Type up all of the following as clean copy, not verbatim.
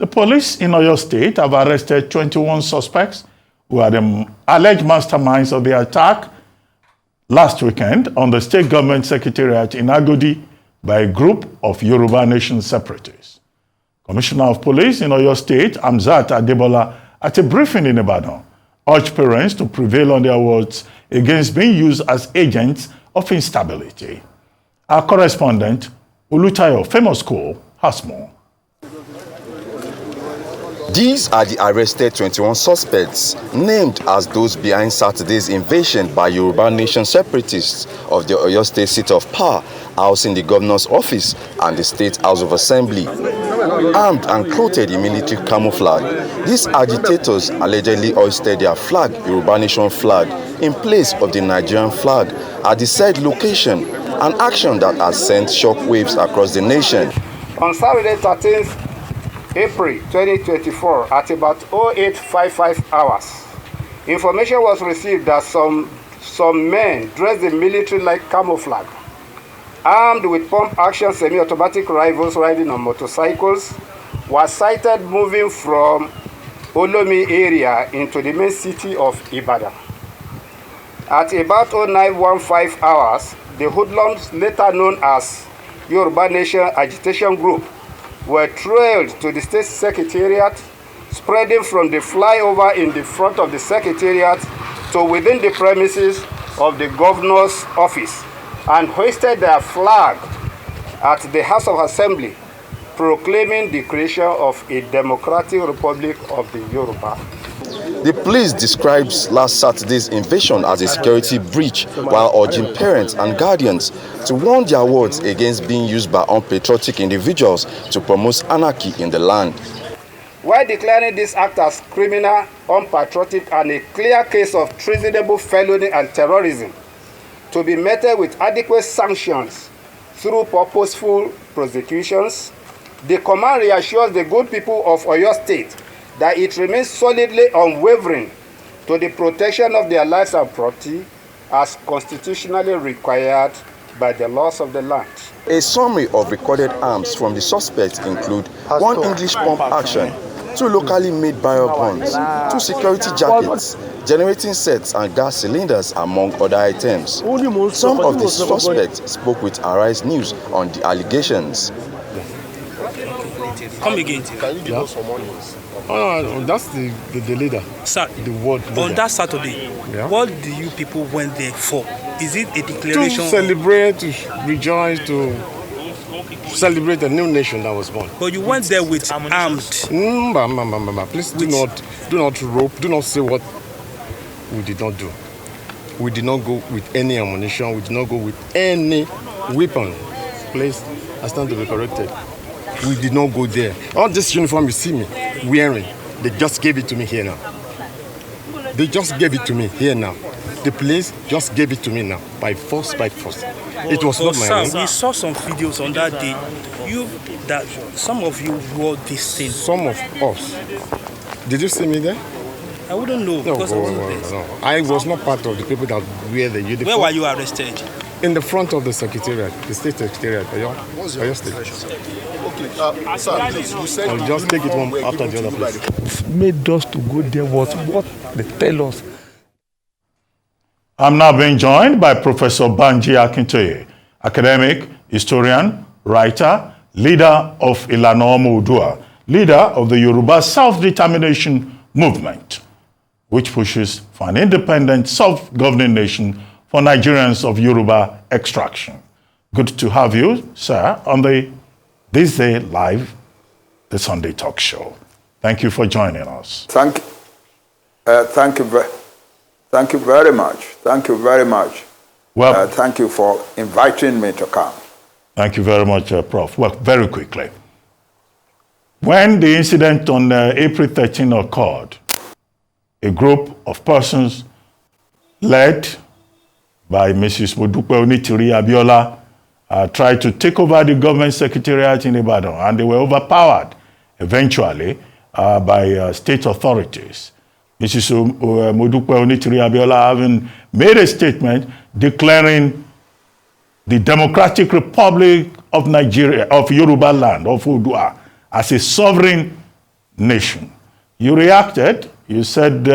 The police in Oyo State have arrested 21 suspects who are the alleged masterminds of the attack last weekend on the state government secretariat in Agodi by a group of Yoruba Nation separatists. Commissioner of Police in Oyo State, Amzat Adebola, at a briefing in Ibadan, urged parents to prevail on their words against being used as agents of instability. Our correspondent, Olutayo Famous School, has more. These are the arrested 21 suspects, named as those behind Saturday's invasion by Yoruba Nation separatists of the Oyo State seat of power, housing the governor's office and the State House of Assembly. Armed and clothed in military camouflage, these agitators allegedly hoisted their flag, Yoruba Nation flag, in place of the Nigerian flag at the said location, an action that has sent shockwaves across the nation. On Saturday 13th April 2024 at about 0855 hours, information was received that some men dressed in military-like camouflage, armed with pump-action semi-automatic rifles riding on motorcycles, were sighted moving from Olomi area into the main city of Ibadan. At about 0915 hours, the hoodlums, later known as Yoruba Nation Agitation Group, were trailed to the state secretariat, spreading from the flyover in the front of the secretariat to within the premises of the governor's office, and hoisted their flag at the House of Assembly, proclaiming the creation of a democratic republic of the Yoruba. The police describes last Saturday's invasion as a security breach, while urging parents and guardians to warn their wards against being used by unpatriotic individuals to promote anarchy in the land. While declaring this act as criminal, unpatriotic, and a clear case of treasonable felony and terrorism, to be meted with adequate sanctions through purposeful prosecutions, the command reassures the good people of Oyo State that it remains solidly unwavering to the protection of their lives and property as constitutionally required by the laws of the land. A summary of recorded arms from the suspects include one English pump action, 2 locally made barrel guns, 2 security jackets, generating sets and gas cylinders, among other items. Some of the suspects spoke with Arise News on the allegations. Come again. Can you give us some money? Oh, that's the leader. Sir, the world leader. On that Saturday, what do you people went there for? Is it a declaration? To celebrate, to rejoice, to celebrate the new nation that was born. But you went there with armed. Please do not rope, do not say what we did not do. We did not go with any ammunition, we did not go with any weapon. Please, I stand to be corrected. We did not go there. All this uniform you see me wearing, they just gave it to me here now. They just gave it to me here now. The police just gave it to me now, by force, by force. It was not my own. We saw some videos on that day. That some of you wore this thing. Some of us. Did you see me there? I wouldn't know because I wasn't there. No. I was not part of the people that wear the uniform. Where were you arrested? In the front of the secretariat, the state secretariat. Oyo State. Okay, sir, please, you said I'll just take it one after the other place. Made us to go there was what they tell us. I'm now being joined by Professor Nigeria-Akintoye, academic, historian, writer, leader of Ilana Omo-Oodua, leader of the Yoruba Self-Determination Movement, which pushes for an independent, self-governing nation for Nigerians of Yoruba extraction. Good to have you, sir, on This Day Live, the Sunday Talk Show. Thank you for joining us. Thank you very much. Thank you very much. Well, thank you for inviting me to come. Thank you very much, Prof. Well, very quickly. When the incident on April 13 occurred, a group of persons led by Mrs. Modupe Onitiri Abiola tried to take over the government secretariat in Ibadan, and they were overpowered eventually by state authorities. Mrs. Modupe Onitiri Abiola having made a statement declaring the Democratic Republic of Nigeria, of Yoruba land, of Oodua, as a sovereign nation. You reacted. You said,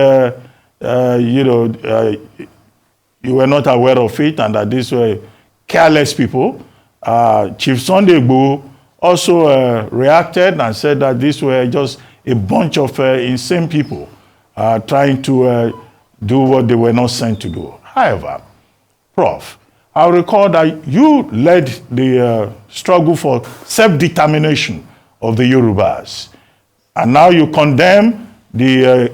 you were not aware of it and that these were careless people. Chief Sunday Igboho also reacted and said that these were just a bunch of insane people trying to do what they were not sent to do. However, Prof, I recall that you led the struggle for self-determination of the Yorubas. And now you condemn the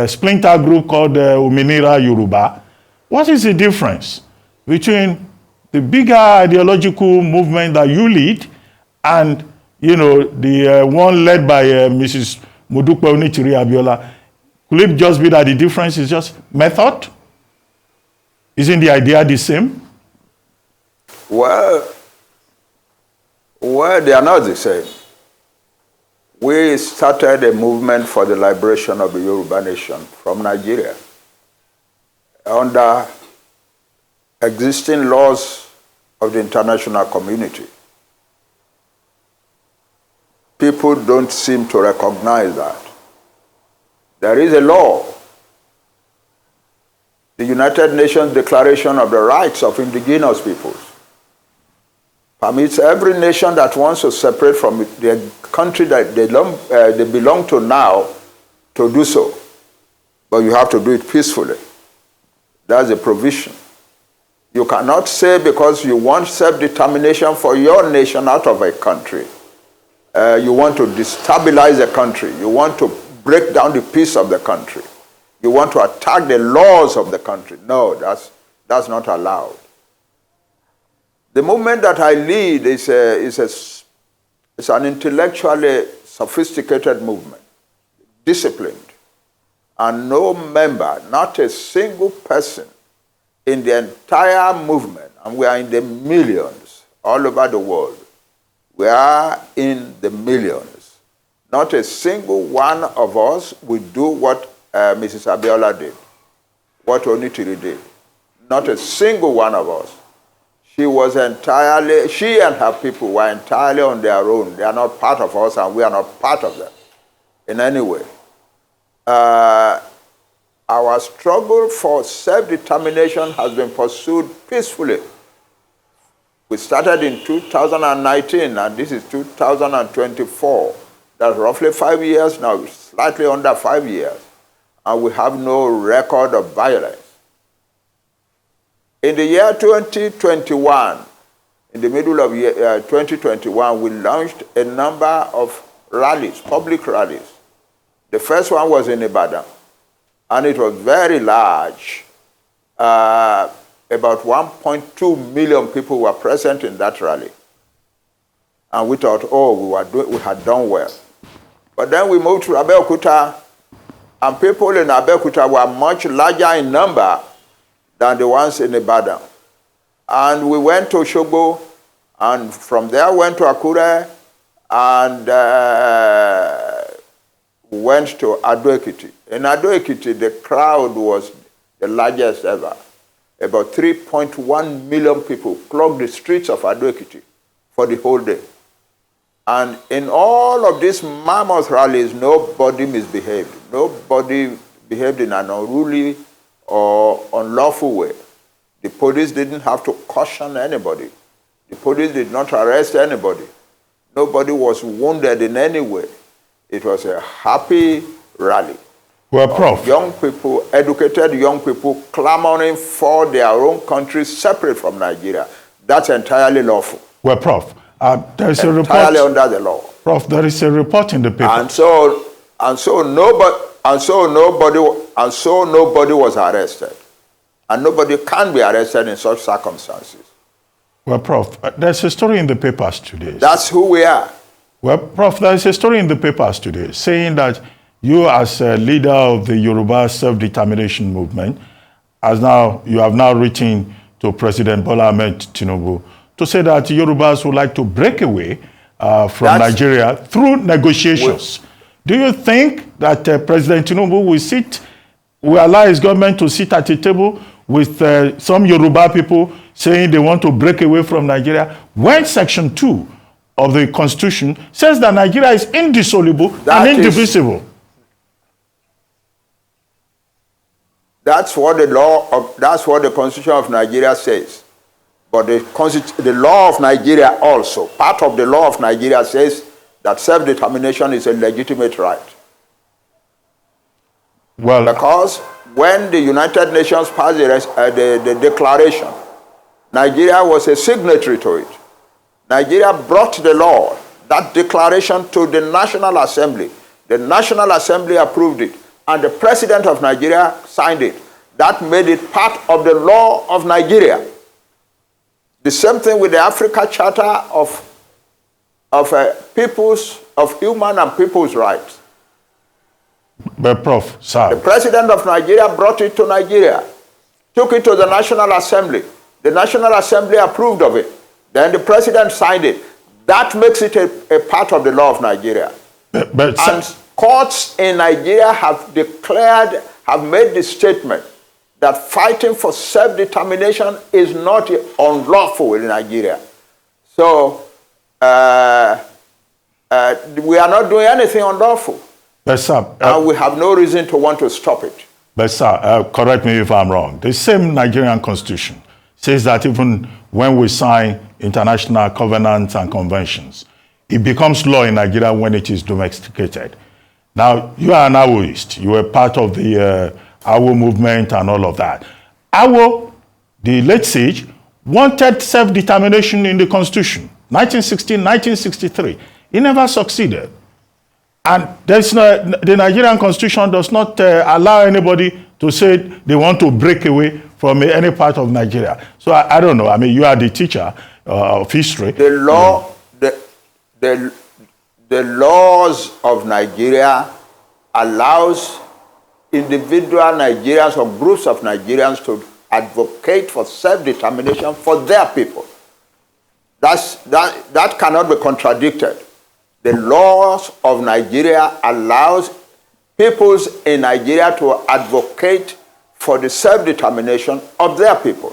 splinter group called Ominira Yoruba. What is the difference between the bigger ideological movement that you lead and, the one led by Mrs. Modupe Onitiri Abiola? Could it just be that the difference is just method? Isn't the idea the same? Well, they are not the same. We started a movement for the liberation of the Yoruba nation from Nigeria under existing laws of the international community. People don't seem to recognize that. There is a law, the United Nations Declaration of the Rights of Indigenous Peoples, permits every nation that wants to separate from the country that they belong to now to do so. But you have to do it peacefully. That's a provision. You cannot say because you want self-determination for your nation out of a country, you want to destabilize the country, you want to break down the peace of the country, you want to attack the laws of the country. No, that's not allowed. The movement that I lead is an intellectually sophisticated movement, disciplined. And no member, not a single person in the entire movement, and we are in the millions all over the world, we are in the millions. Not a single one of us will do what Mrs. Abiola did, what Onitiri did. Not a single one of us. She and her people were entirely on their own. They are not part of us and we are not part of them in any way. Our struggle for self-determination has been pursued peacefully. We started in 2019 and this is 2024. That's roughly 5 years now, slightly under 5 years. And we have no record of violence. In the year 2021, in the middle of 2021, we launched a number of rallies, public rallies. The first one was in Ibadan, and it was very large. About 1.2 million people were present in that rally. And we thought, we had done well. But then we moved to Abeokuta, and people in Abeokuta were much larger in number than the ones in Ibadan. And we went to Osogbo, and from there went to Akure, and went to Ado-Ekiti. In Ado-Ekiti, the crowd was the largest ever. About 3.1 million people clogged the streets of Ado-Ekiti for the whole day. And in all of these mammoth rallies, nobody misbehaved. Nobody behaved in an unruly or unlawful way. The police didn't have to caution anybody. The police did not arrest anybody. Nobody was wounded in any way. It was a happy rally. Well, Prof. Young people, educated young people clamoring for their own country separate from Nigeria. That's entirely lawful. Well, Prof, there is a report. Entirely under the law. Prof, there is a report in the paper. And so nobody was arrested. And nobody can be arrested in such circumstances. Well, Prof, there's a story in the papers today. That's who we are. Well, Prof, there's a story in the papers today saying that you, as a leader of the Yoruba self-determination movement, you have now written to President Bola Ahmed Tinubu to say that Yorubas would like to break away from Nigeria through negotiations. Do you think that President Tinubu will allow his government to sit at a table with some Yoruba people saying they want to break away from Nigeria when Section 2 of the Constitution says that Nigeria is indissoluble and indivisible. That's what that's what the Constitution of Nigeria says. But the law of Nigeria also, part of the law of Nigeria says that self-determination is a legitimate right. Well, because when the United Nations passed the declaration, Nigeria was a signatory to it. Nigeria brought the law, that declaration, to the National Assembly. The National Assembly approved it, and the President of Nigeria signed it. That made it part of the law of Nigeria. The same thing with the Africa Charter of human and people's rights. But Prof, sir. The President of Nigeria brought it to Nigeria, took it to the National Assembly. The National Assembly approved of it. Then the President signed it. That makes it a part of the law of Nigeria. And courts in Nigeria have made the statement that fighting for self-determination is not unlawful in Nigeria. So we are not doing anything unlawful. But sir, and we have no reason to want to stop it. But sir, correct me if I'm wrong. The same Nigerian Constitution says that even when we sign international covenants and conventions, it becomes law in Nigeria when it is domesticated. Now, you are an Awoist. You were part of the Awo movement and all of that. Awo, the late sage, wanted self-determination in the Constitution, 1916, 1963. He never succeeded. And the Nigerian Constitution does not allow anybody to say they want to break away from any part of Nigeria. So I don't know. I mean, you are the teacher of history. The law, the laws of Nigeria allows individual Nigerians or groups of Nigerians to advocate for self-determination for their people. That cannot be contradicted. The laws of Nigeria allows peoples in Nigeria to advocate for the self-determination of their people.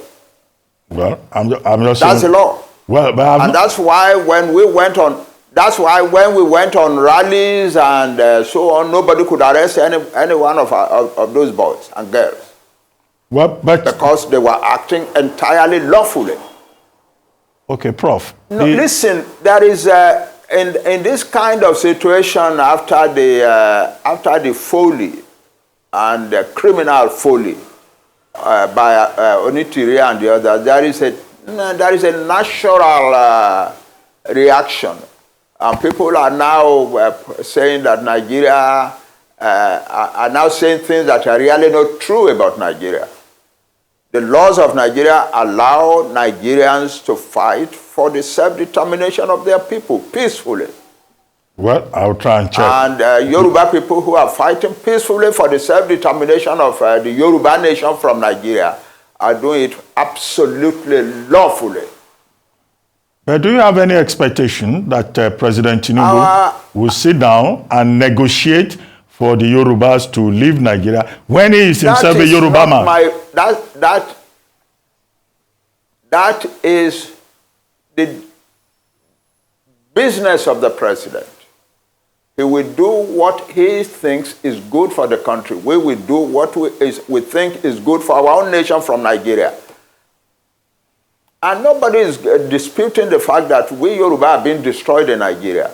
Well, I'm just that's the law. Well, but and that's why when we went on rallies and so on, nobody could arrest any one of those boys and girls. Well, but because they were acting entirely lawfully. Okay, Prof. No, listen, there is in this kind of situation after the folly and the criminal folly by Onitiri and the others, there is a natural reaction. And people are now saying that Nigeria are now saying things that are really not true about Nigeria. The laws of Nigeria allow Nigerians to fight for the self-determination of their people peacefully. Well, I'll try and check. And Yoruba people who are fighting peacefully for the self-determination of the Yoruba nation from Nigeria are doing it absolutely lawfully. But do you have any expectation that President Tinubu will sit down and negotiate for the Yorubas to leave Nigeria when he is himself a Yoruba man? That is the business of the president. He will do what he thinks is good for the country. We will do what we think is good for our own nation from Nigeria. And nobody is disputing the fact that we Yoruba are being destroyed in Nigeria.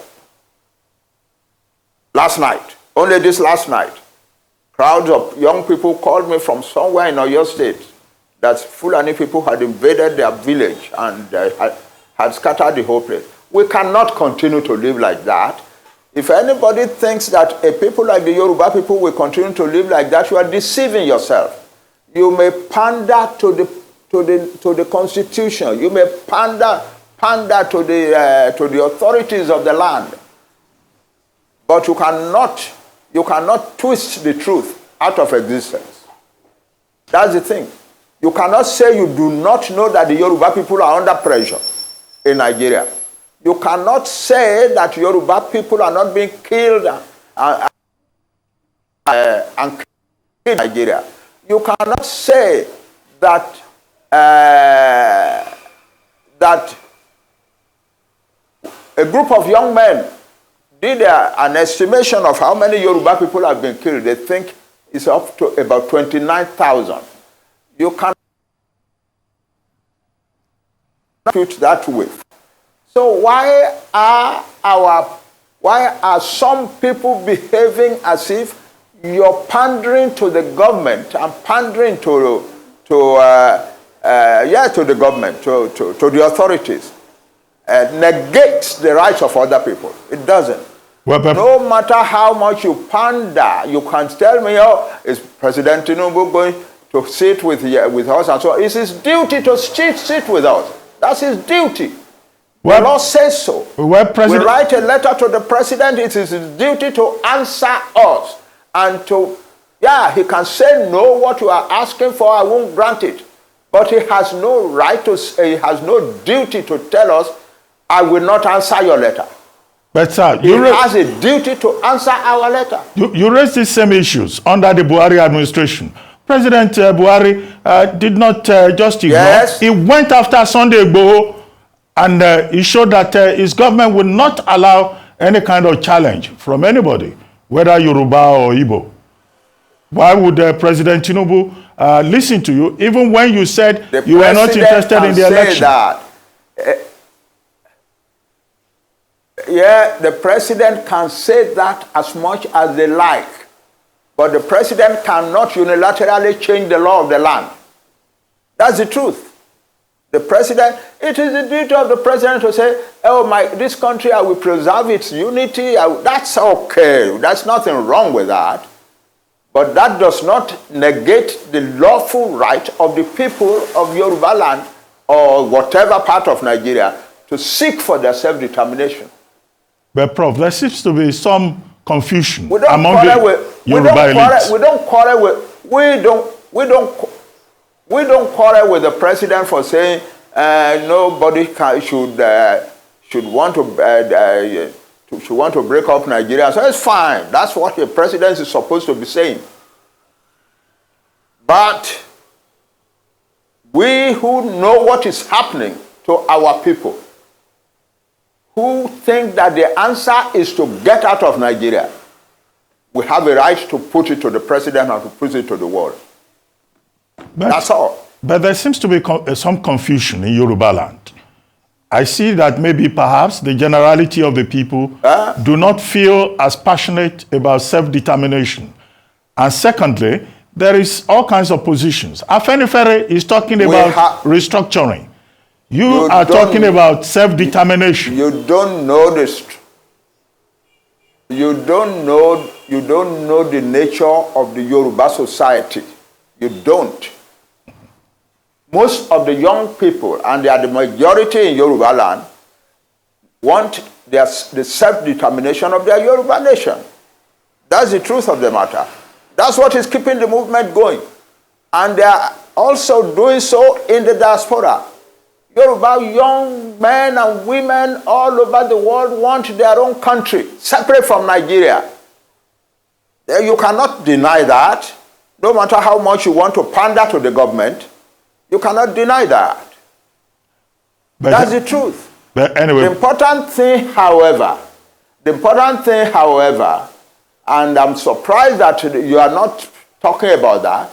Last night, only this last night, crowds of young people called me from somewhere in Oyo State that Fulani people had invaded their village and had scattered the whole place. We cannot continue to live like that. If anybody thinks that a people like the Yoruba people will continue to live like that, you are deceiving yourself. You may pander to the Constitution. You may pander to the authorities of the land. But you cannot twist the truth out of existence. That's the thing. You cannot say you do not know that the Yoruba people are under pressure in Nigeria. You cannot say that Yoruba people are not being killed and killed in Nigeria. You cannot say that that a a group of young men did an estimation of how many Yoruba people have been killed. They think it's up to about 29,000. You can put that with. So why are some people behaving as if you're pandering to the government and pandering to the government, to the authorities? Negates the rights of other people. It doesn't. Well, no matter how much you pander, you can tell me, oh, is President Tinubu going to sit with us and so on? It's his duty to sit with us. That's his duty. Well, the law says so. Well, we write a letter to the president. It is his duty to answer us. And to, he can say no, what you are asking for, I won't grant it. But he has no right to, he has no duty to tell us, I will not answer your letter. But sir, he has a duty to answer our letter. You raised these same issues under the Buhari administration. President Buhari did not just ignore. Yes. He went after Sunday Igboho and he showed that his government would not allow any kind of challenge from anybody, whether Yoruba or Igbo. Why would President Tinubu listen to you, even when you said you were not interested in the election? That. The president can say that as much as they like, but the president cannot unilaterally change the law of the land. That's the truth. The president, it is the duty of the president to say, oh, this country, I will preserve its unity. That's okay. That's nothing wrong with that. But that does not negate the lawful right of the people of Yoruba land or whatever part of Nigeria to seek for their self-determination. But Prof, there seems to be some confusion among the Yoruba elites. We don't quarrel with the president for saying nobody should want to break up Nigeria. So it's fine. That's what the president is supposed to be saying. But we who know what is happening to our people, who think that the answer is to get out of Nigeria, we have a right to put it to the president and to put it to the world. That's all. But there seems to be some confusion in Yoruba land. I see that maybe perhaps the generality of the people do not feel as passionate about self-determination. And secondly, there is all kinds of positions. Afenifere is talking about restructuring. You are talking about self-determination. You don't know this. You don't know the nature of the Yoruba society. You don't. Most of the young people, and they are the majority in Yoruba land, want the self-determination of their Yoruba nation. That's the truth of the matter. That's what is keeping the movement going. And they are also doing so in the diaspora. Yoruba young men and women all over the world want their own country, separate from Nigeria. You cannot deny that. No matter how much you want to pander to the government, you cannot deny that. But that's the truth. But anyway, the important thing, however, and I'm surprised that you are not talking about that,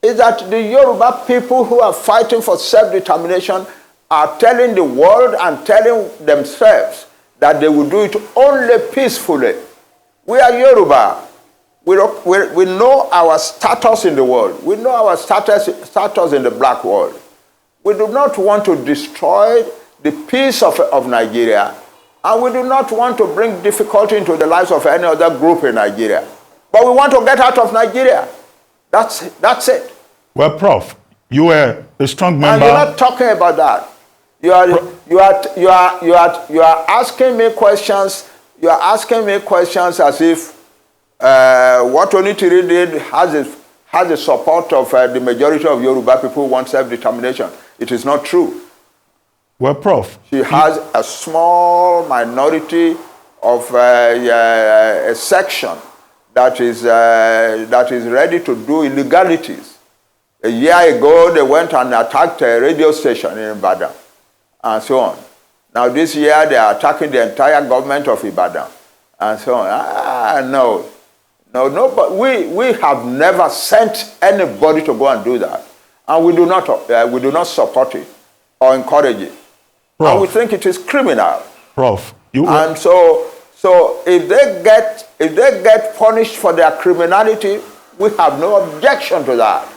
is that the Yoruba people who are fighting for self-determination are telling the world and telling themselves that they will do it only peacefully. We are Yoruba. We know our status in the world. We know our status in the black world. We do not want to destroy the peace of Nigeria, and we do not want to bring difficulty into the lives of any other group in Nigeria. But we want to get out of Nigeria. That's it. Well, Prof, you were a strong member. And you're not talking about that. You are asking me questions. You are asking me questions as if what Onitiri did has the support of the majority of Yoruba people who want self-determination. It is not true. Well, Prof, she has a small minority of a section that is ready to do illegalities. A year ago, they went and attacked a radio station in Ibadan, and so on. Now this year they are attacking the entire government of Ibadan and so on. No. But we have never sent anybody to go and do that. And we do not support it or encourage it. Prof, and we think it is criminal. Prof, and so if they get punished for their criminality, we have no objection to that.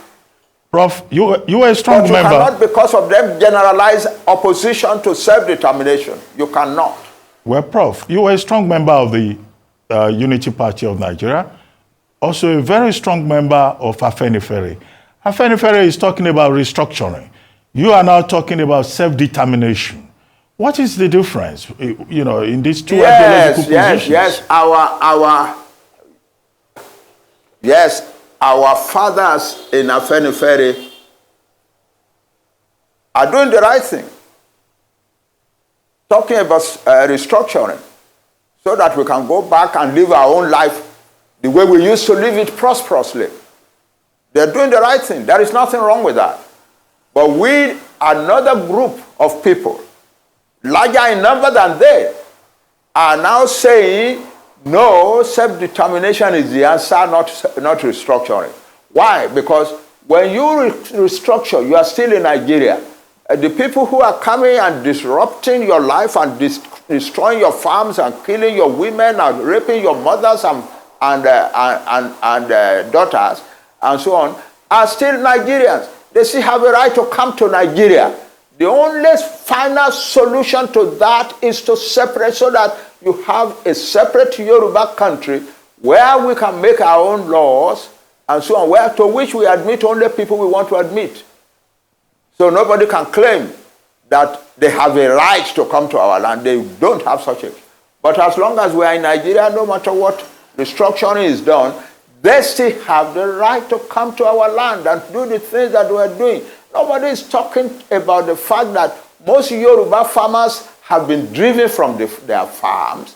Prof, you are a strong but you member. Cannot, because of them, generalize opposition to self-determination. You cannot. Well, Prof, you are a strong member of the Unity Party of Nigeria, also a very strong member of Afenifere. Afenifere is talking about restructuring. You are now talking about self-determination. What is the difference, in these two ideological positions? Our fathers in Afenifere are doing the right thing. Talking about restructuring so that we can go back and live our own life the way we used to live it prosperously. They're doing the right thing. There is nothing wrong with that. But we, another group of people, larger in number than they, are now saying, no, self-determination is the answer, not restructuring. Why? Because when you restructure, you are still in Nigeria. The people who are coming and disrupting your life and destroying your farms and killing your women and raping your mothers and daughters and so on are still Nigerians. They still have a right to come to Nigeria. The only final solution to that is to separate so that you have a separate Yoruba country where we can make our own laws and so on, to which we admit only people we want to admit. So nobody can claim that they have a right to come to our land. They don't have such a. But as long as we are in Nigeria, no matter what restructuring is done, they still have the right to come to our land and do the things that we are doing. Nobody is talking about the fact that most Yoruba farmers have been driven from their farms.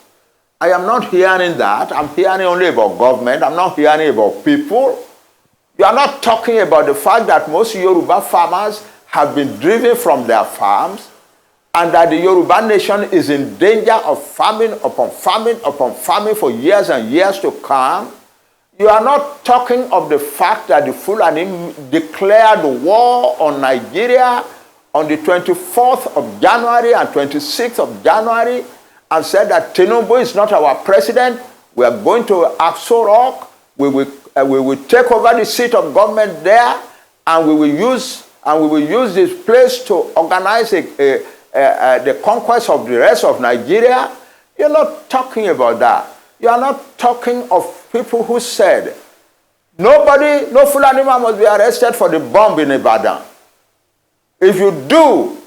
I am not hearing that. I'm hearing only about government. I'm not hearing about people. You are not talking about the fact that most Yoruba farmers have been driven from their farms and that the Yoruba nation is in danger of famine upon famine upon famine for years and years to come. You are not talking of the fact that the Fulani declared war on Nigeria on the 24th of January and 26th of January and said that Tinubu is not our president. We are going to Aso Rock. We will take over the seat of government there, and we will use this place to organize the conquest of the rest of Nigeria. You're not talking about that. You are not talking of people who said, no Fulani man must be arrested for the bomb in Ibadan. If you do,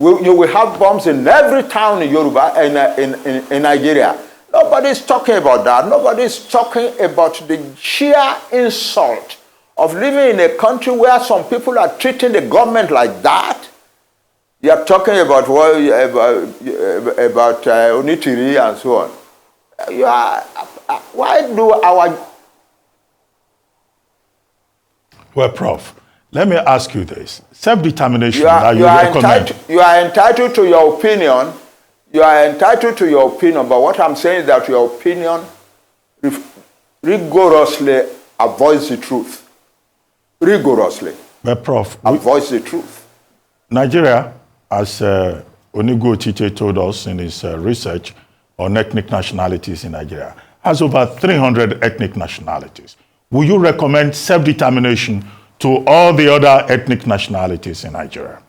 you will have bombs in every town in Yoruba, in Nigeria. Nobody is talking about that. Nobody is talking about the sheer insult of living in a country where some people are treating the government like that. You are talking about Onitiri and so on. Why do our... Well, Prof, let me ask you this. Self-determination you are entitled to your opinion. You are entitled to your opinion, but what I'm saying is that your opinion rigorously avoids the truth. Rigorously. But Prof, avoids the truth. Nigeria, as Onigo Chiche told us in his research on ethnic nationalities in Nigeria, has over 300 ethnic nationalities. Will you recommend self-determination to all the other ethnic nationalities in Nigeria?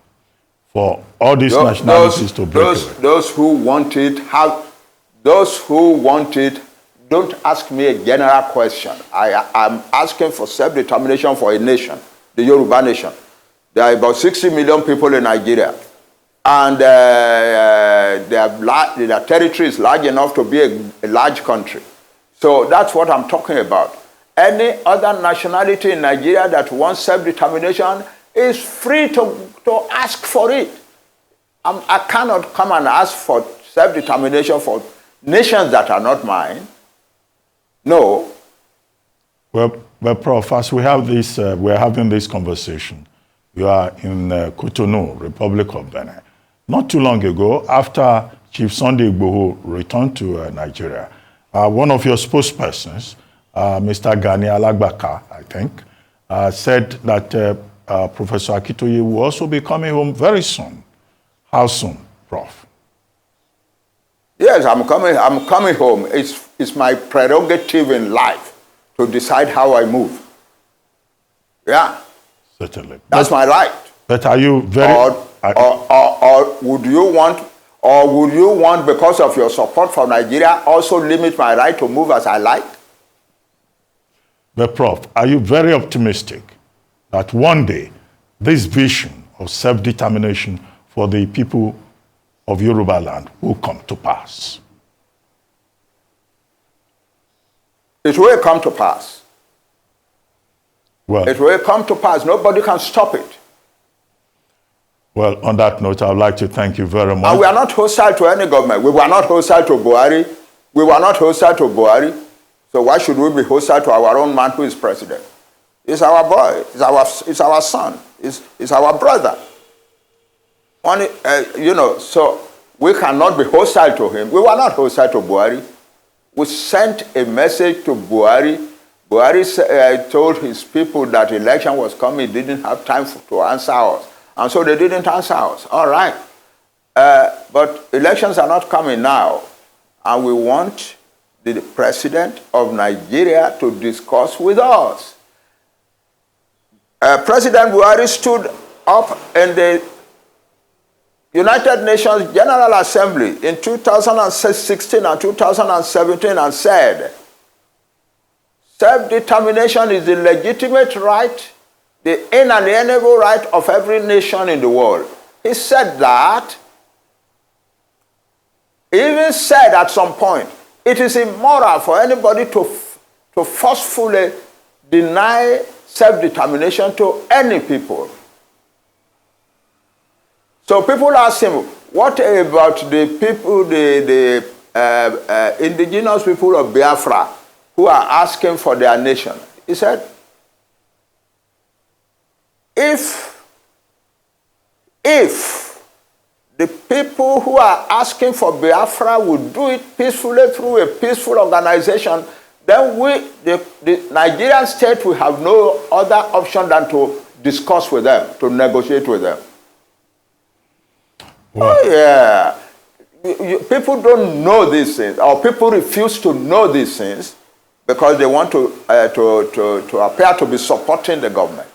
For all these nationalities to break away? Those who want it, don't ask me a general question. I'm asking for self-determination for a nation, the Yoruba nation. There are about 60 million people in Nigeria. And their territory is large enough to be a large country. So that's what I'm talking about. Any other nationality in Nigeria that wants self-determination is free to ask for it. I cannot come and ask for self-determination for nations that are not mine. No. Well, Prof, as we have this, we're having this conversation. You are in Cotonou, Republic of Benin. not too long ago, after Chief Sunday Igboho returned to Nigeria, one of your spokespersons, Mr. Gani Alagbaka, I think, said that Professor Akintoye will also be coming home very soon. How soon, Prof? Yes, I'm coming home. It's my prerogative in life to decide how I move. Yeah. Certainly. That's my right. But are you very... Or would you want, because of your support for Nigeria, also limit my right to move as I like? But Prof, are you very optimistic that one day this vision of self-determination for the people of Yoruba land will come to pass? It will come to pass. Well, it will come to pass. Nobody can stop it. Well, on that note, I would like to thank you very much. And we are not hostile to any government. We were not hostile to Buhari. We were not hostile to Buhari. So why should we be hostile to our own man who is president? He's our boy. It's our son. It's our brother. So we cannot be hostile to him. We were not hostile to Buhari. We sent a message to Buhari. Buhari told his people that election was coming. He didn't have time to answer us. And so they didn't answer us. All right. But elections are not coming now. And we want the president of Nigeria to discuss with us. President Buhari stood up in the United Nations General Assembly in 2016 and 2017 and said, self-determination is the legitimate right, the inalienable right of every nation in the world. He said that. He even said at some point, it is immoral for anybody to forcefully deny self-determination to any people. So people ask him, what about the people, the indigenous people of Biafra who are asking for their nation? He said, if the people who are asking for Biafra would do it peacefully through a peaceful organization, then the Nigerian state will have no other option than to discuss with them, to negotiate with them. Wow. Oh, yeah. People don't know these things, or people refuse to know these things because they want to appear to be supporting the government.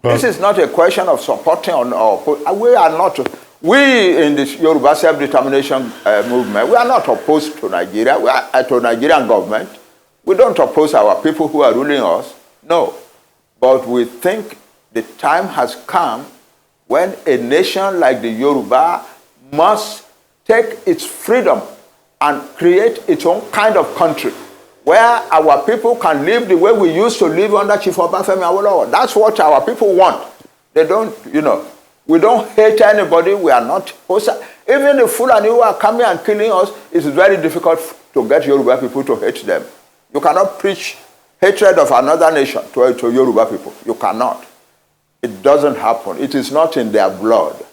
Well, this is not a question of supporting we are not. We in the Yoruba self-determination movement, we are not opposed to Nigeria. We are to Nigerian government. We don't oppose our people who are ruling us. No, but we think the time has come when a nation like the Yoruba must take its freedom and create its own kind of country where our people can live the way we used to live under Chief Obafemi Awolowo. That's what our people want. They don't, we don't hate anybody. We are not hostile. Even the Fulani who are coming and killing us, it's very difficult to get Yoruba people to hate them. You cannot preach hatred of another nation to Yoruba people. You cannot. It doesn't happen. It is not in their blood.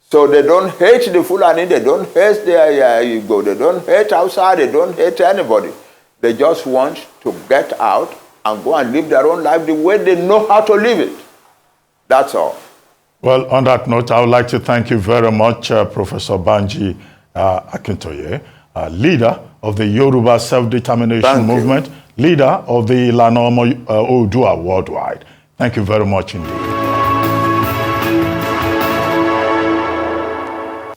So they don't hate the Fulani, they don't hate their Igbo, they don't hate outside, they don't hate anybody. They just want to get out and go and live their own life the way they know how to live it. That's all. Well, on that note, I would like to thank you very much, Professor Banji Akintoye, leader of the Yoruba Self-Determination Movement, leader of the Ilana Omo Oodua Worldwide. Thank you very much indeed.